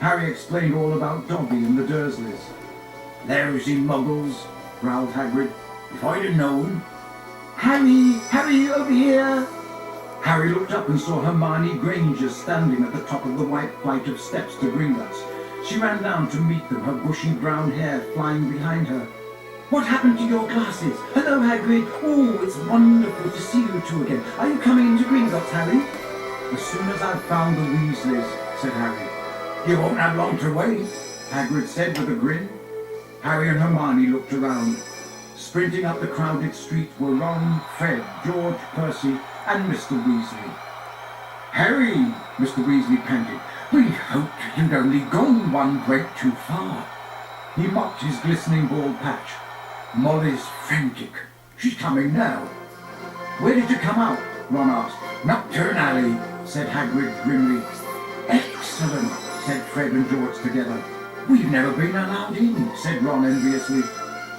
Harry explained all about Dobby and the Dursleys. "Lousy muggles," growled Hagrid. "If I'd have known." "Harry! Harry, over here!" Harry looked up and saw Hermione Granger standing at the top of the white flight of steps to Gringotts. She ran down to meet them, her bushy brown hair flying behind her. "What happened to your glasses? Hello, Hagrid. Oh, it's wonderful to see you two again. Are you coming into Gringotts, Harry?" "As soon as I've found the Weasleys," said Harry. "You won't have long to wait," Hagrid said with a grin. Harry and Hermione looked around. Sprinting up the crowded street were Ron, Fred, George, Percy, and Mr. Weasley. "Harry," Mr. Weasley panted, "we hoped you'd only gone one break too far." He mopped his glistening bald patch. "Molly's frantic. She's coming now." "Where did you come out?" Ron asked. "Nocturne Alley," said Hagrid grimly. "Excellent," said Fred and George together. "We've never been allowed in," said Ron enviously.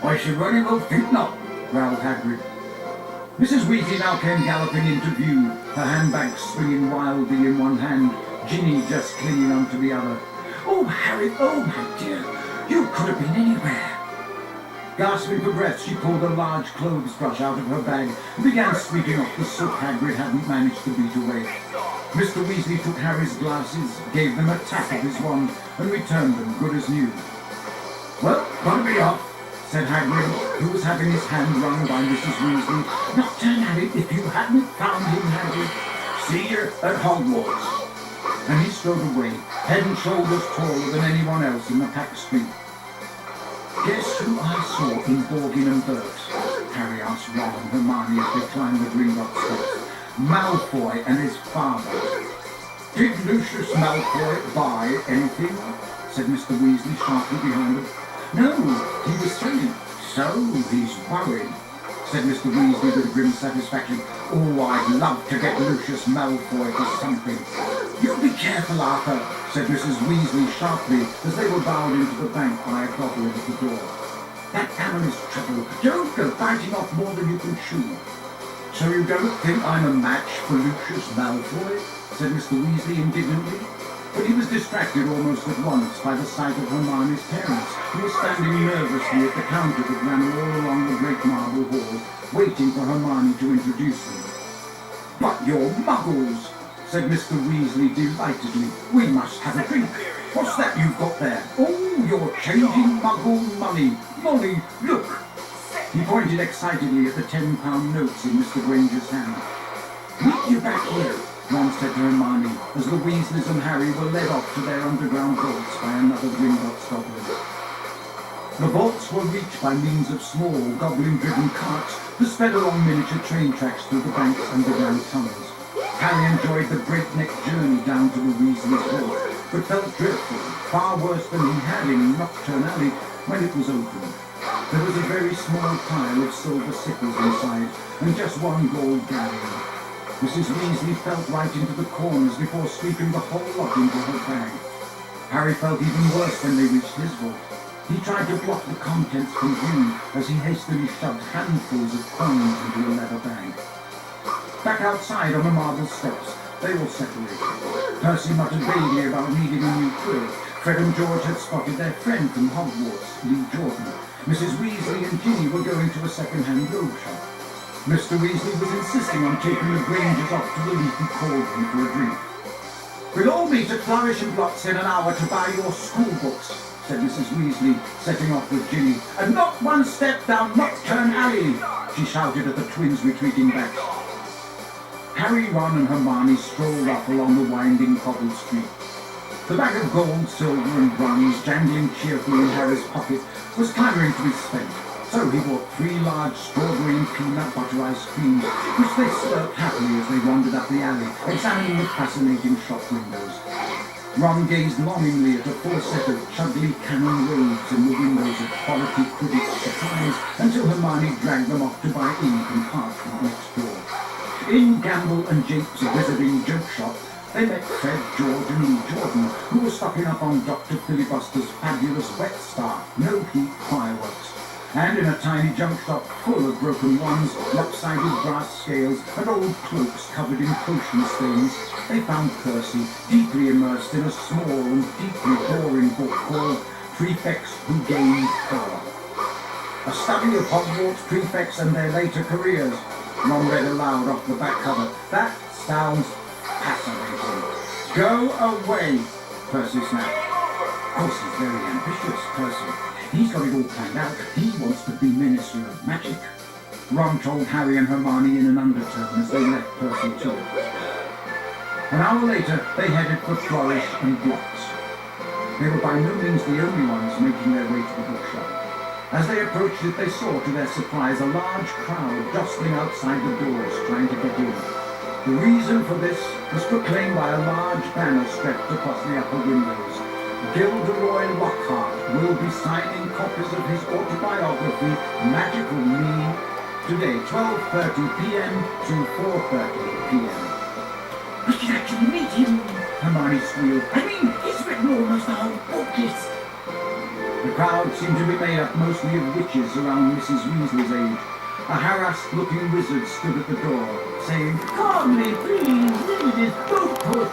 "I should really well think not," growled Hagrid. Mrs. Weasley now came galloping into view, her handbag swinging wildly in one hand, Ginny just clinging onto the other. "Oh, Harry, oh, my dear, you could have been anywhere." Gasping for breath, she pulled a large clothes brush out of her bag and began sweeping off the soot Hagrid hadn't managed to beat away. Mr. Weasley took Harry's glasses, gave them a tap of his wand, and returned them good as new. "Well, gotta be off," said Hagrid, who was having his hand wrung by Mrs. Weasley. "Nocturne Harry, if you hadn't found him, Harry. See you at Hogwarts." And he strode away, head and shoulders taller than anyone else in the packed street. "Guess who I saw in Borgin and Burke's?" Harry asked Ron and Hermione as they climbed the Gringotts steps. "Malfoy and his father." "Did Lucius Malfoy buy anything?" said Mr. Weasley sharply behind them. "No, he was selling." "So he's worried," said Mr. Weasley with grim satisfaction. "Oh, I'd love to get Lucius Malfoy for something." "You be careful, Arthur," said Mrs. Weasley sharply as they were bowed into the bank by a goblin at the door. "That family's trouble. Don't go biting off more than you can chew." "So you don't think I'm a match for Lucius Malfoy?" said Mr. Weasley indignantly. But he was distracted almost at once by the sight of Hermione's parents, who were standing nervously at the counter that ran all along the great marble hall, waiting for Hermione to introduce them. "But you're muggles," said Mr. Weasley delightedly. "We must have a drink. What's that you've got there? Oh, you're changing muggle money. Molly, look!" He pointed excitedly at the £10 notes in Mr. Granger's hand. "Meet you back here," Ron said to Hermione, as the Weasleys and Harry were led off to their underground vaults by another Gringotts goblin. The vaults were reached by means of small, goblin-driven carts that sped along miniature train tracks through the bank's underground tunnels. Harry enjoyed the breakneck journey down to the Weasleys' vault, but felt dreadful, far worse than he had in Nocturne Alley when it was opened. There was a very small pile of silver sickles inside, and just one gold galleon. Mrs. Weasley felt right into the corners before sweeping the whole lot into her bag. Harry felt even worse when they reached his vault. He tried to block the contents from view as he hastily shoved handfuls of coins into a leather bag. Back outside on the marble steps, they all separated. Percy muttered vaguely about needing a new quill. Fred and George had spotted their friend from Hogwarts, Lee Jordan. Mrs. Weasley and Ginny were going to a second-hand robe shop. Mr. Weasley was insisting on taking the Grangers off to the Leafy Cauldron for a drink. "We'll all meet at Flourish and Blott's in an hour to buy your school books," said Mrs. Weasley, setting off with Ginny. "And not one step down Nocturne Alley," she shouted at the twins retreating back. Harry, Ron and Hermione strolled up along the winding cobbled street. The bag of gold, silver and bronze, jangling cheerfully in Harry's pocket, was clamouring to be spent. So he bought 3 large strawberry and peanut butter ice creams, which they slurped happily as they wandered up the alley, examining the fascinating shop windows. Ron gazed longingly at a full set of Chudley cannon robes in the windows of quality critics' supplies until Hermione dragged them off to buy ink and parchment next door. In Gamble and Jake's wizarding joke shop, they met Fred, George and Lee Jordan, who were stocking up on Dr. Filibuster's fabulous wet start, no-heat fireworks. And in a tiny junk shop full of broken ones, lopsided brass scales, and old cloaks covered in potion stains, they found Percy deeply immersed in a small and deeply boring book called Prefects Who Gained Power. A study of Hogwarts prefects and their later careers. Ron read aloud off the back cover. That sounds fascinating. Go away, Percy snapped. Of course, he's very ambitious, Percy. He's got it all planned out. He wants to be Minister of Magic. Ron told Harry and Hermione in an undertone as they left Percy to it. An hour later, they headed for Flourish and Blocks. They were by no means the only ones making their way to the bookshop. As they approached it, they saw, to their surprise, a large crowd jostling outside the doors, trying to get in. The reason for this was proclaimed by a large banner stretched across the upper windows. Gilderoy Lockhart will be signing copies of his autobiography, Magical Me, today, 12:30 p.m. to 4:30 p.m. We can actually meet him, Hermione squealed. I mean, he's written almost the whole book. The crowd seemed to be made up mostly of witches around Mrs. Weasley's age. A harassed-looking wizard stood at the door, saying, Calmly, please, read his book, poor